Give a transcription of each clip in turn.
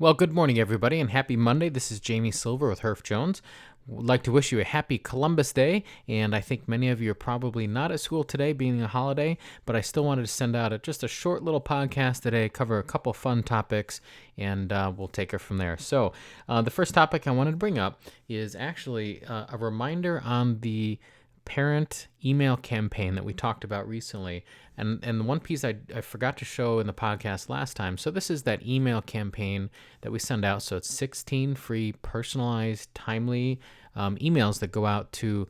Well, good morning, everybody, and happy Monday. This is Jamie Silver with Herf Jones. Would like to wish you a happy Columbus Day, and I think many of you are probably not at school today, being a holiday, but I still wanted to send out just a short little podcast today, cover a couple fun topics, and we'll take it from there. So, the first topic I wanted to bring up is actually a reminder on the parent email campaign that we talked about recently. And the one piece I forgot to show in the podcast last time. So this is that email campaign that we send out. So it's 16 free, personalized, timely emails that go out to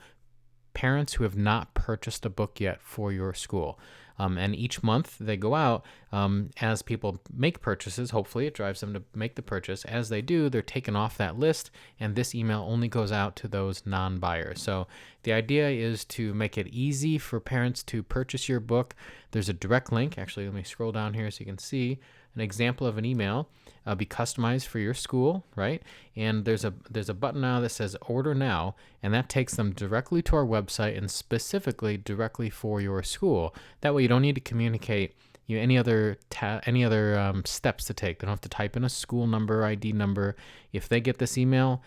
parents who have not purchased a book yet for your school. And each month they go out as people make purchases. Hopefully it drives them to make the purchase. As they do, they're taken off that list, and this email only goes out to those non-buyers. So the idea is to make it easy for parents to purchase your book. There's a direct link. Actually, let me scroll down here so you can see an example of an email be customized for your school, right? And there's a button now that says order now, and that takes them directly to our website and specifically directly for your school. That way you don't need to communicate any other steps to take. They don't have to type in a school number, ID number. If they get this email,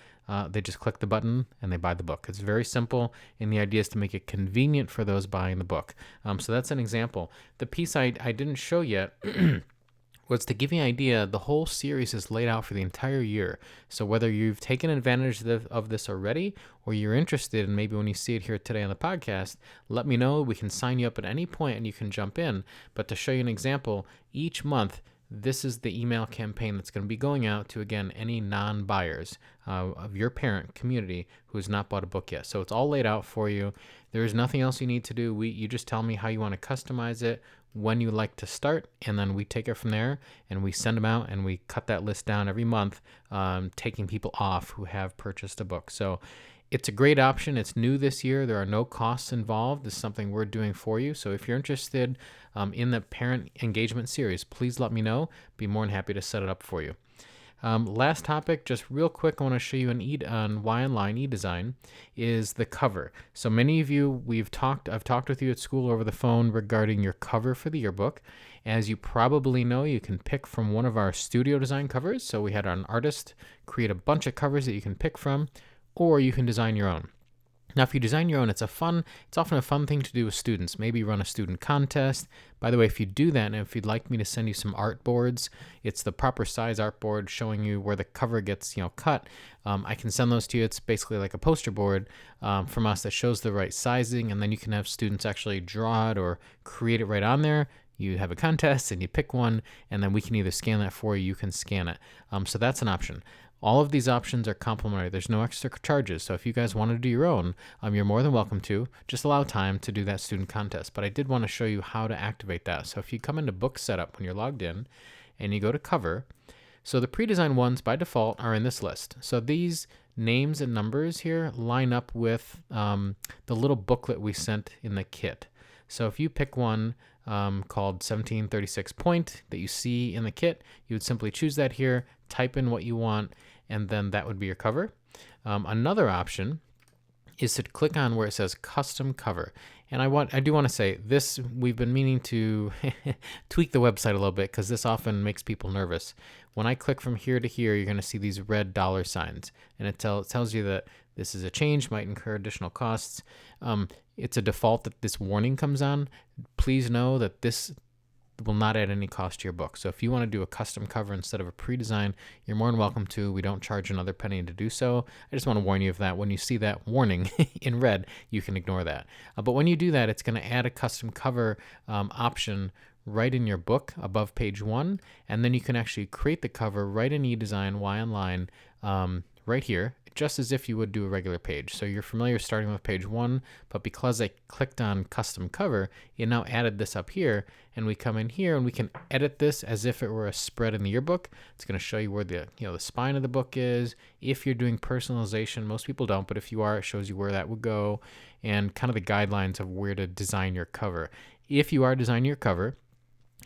they just click the button and they buy the book. It's very simple, and the idea is to make it convenient for those buying the book. So that's an example. The piece I didn't show yet was to give you an idea. The whole series is laid out for the entire year. So whether you've taken advantage of this already or you're interested, and maybe when you see it here today on the podcast, let me know. We can sign you up at any point and you can jump in. But to show you an example, each month, this is the email campaign that's going to be going out to, again, any non-buyers of your parent community who has not bought a book yet. So it's all laid out for you. There is nothing else you need to do. You just tell me how you want to customize it, when you like to start, and then we take it from there and we send them out and we cut that list down every month, taking people off who have purchased a book. So it's a great option. It's new this year. There are no costs involved. This is something we're doing for you. So if you're interested in the parent engagement series, please let me know. Be more than happy to set it up for you. Last topic, just real quick, I want to show you on Y Online eDesign is the cover. So many of you, I've talked with you at school over the phone regarding your cover for the yearbook. As you probably know, you can pick from one of our studio design covers. So we had an artist create a bunch of covers that you can pick from, or you can design your own. Now, if you design your own, it's often a fun thing to do with students. Maybe run a student contest. By the way, if you do that, and if you'd like me to send you some art boards, it's the proper size art board showing you where the cover gets cut. I can send those to you. It's basically like a poster board from us that shows the right sizing, and then you can have students actually draw it or create it right on there. You have a contest and you pick one, and then we can either scan that for you. You can scan it. So that's an option. All of these options are complimentary. There's no extra charges. So if you guys want to do your own, you're more than welcome to. Just allow time to do that student contest. But I did want to show you how to activate that. So if you come into book setup when you're logged in and you go to cover, so the pre-designed ones by default are in this list. So these names and numbers here line up with the little booklet we sent in the kit. So if you pick one called 1736 Point that you see in the kit, you would simply choose that here, type in what you want, and then that would be your cover. Another option is to click on where it says custom cover. And I do want to say this, we've been meaning to tweak the website a little bit because this often makes people nervous. When I click from here to here, you're going to see these red dollar signs, and it tells you that this is a change, might incur additional costs. It's a default that this warning comes on. Please know that this will not add any cost to your book. So if you want to do a custom cover instead of a pre-design, you're more than welcome to. We don't charge another penny to do so. I just want to warn you of that. When you see that warning in red, you can ignore that. But when you do that, it's going to add a custom cover option right in your book above page 1, and then you can actually create the cover right in eDesign Y Online right here, just as if you would do a regular page. So you're familiar starting with page 1, but because I clicked on custom cover, it now added this up here, and we come in here and we can edit this as if it were a spread in the yearbook. It's going to show you where the spine of the book is. If you're doing personalization, most people don't, but if you are, it shows you where that would go and kind of the guidelines of where to design your cover. If you are designing your cover,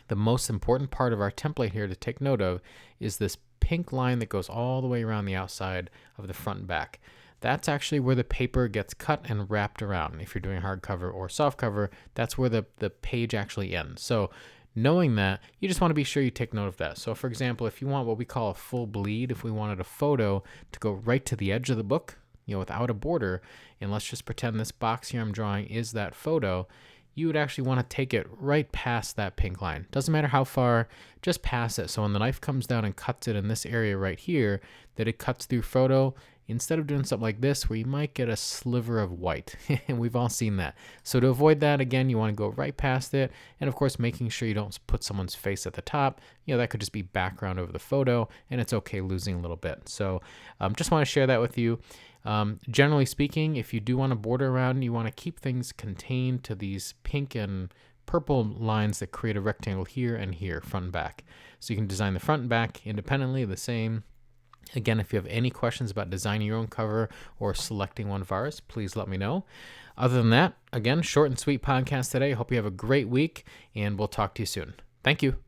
the most important part of our template here to take note of is this pink line that goes all the way around the outside of the front and back. That's actually where the paper gets cut and wrapped around. If you're doing hardcover or softcover, that's where the page actually ends. So knowing that, you just want to be sure you take note of that. So for example, if you want what we call a full bleed, if we wanted a photo to go right to the edge of the book, without a border, and let's just pretend this box here I'm drawing is that photo, you would actually want to take it right past that pink line. Doesn't matter how far, just pass it. So when the knife comes down and cuts it in this area right here, that it cuts through photo, instead of doing something like this where you might get a sliver of white. And we've all seen that. So to avoid that, again, you want to go right past it. And of course, making sure you don't put someone's face at the top. That could just be background over the photo, and it's okay losing a little bit. So just want to share that with you. Generally speaking, if you do want to border around, you want to keep things contained to these pink and purple lines that create a rectangle here and here, front and back. So you can design the front and back independently, the same. Again, if you have any questions about designing your own cover or selecting one of ours, please let me know. Other than that, again, short and sweet podcast today. Hope you have a great week, and we'll talk to you soon. Thank you.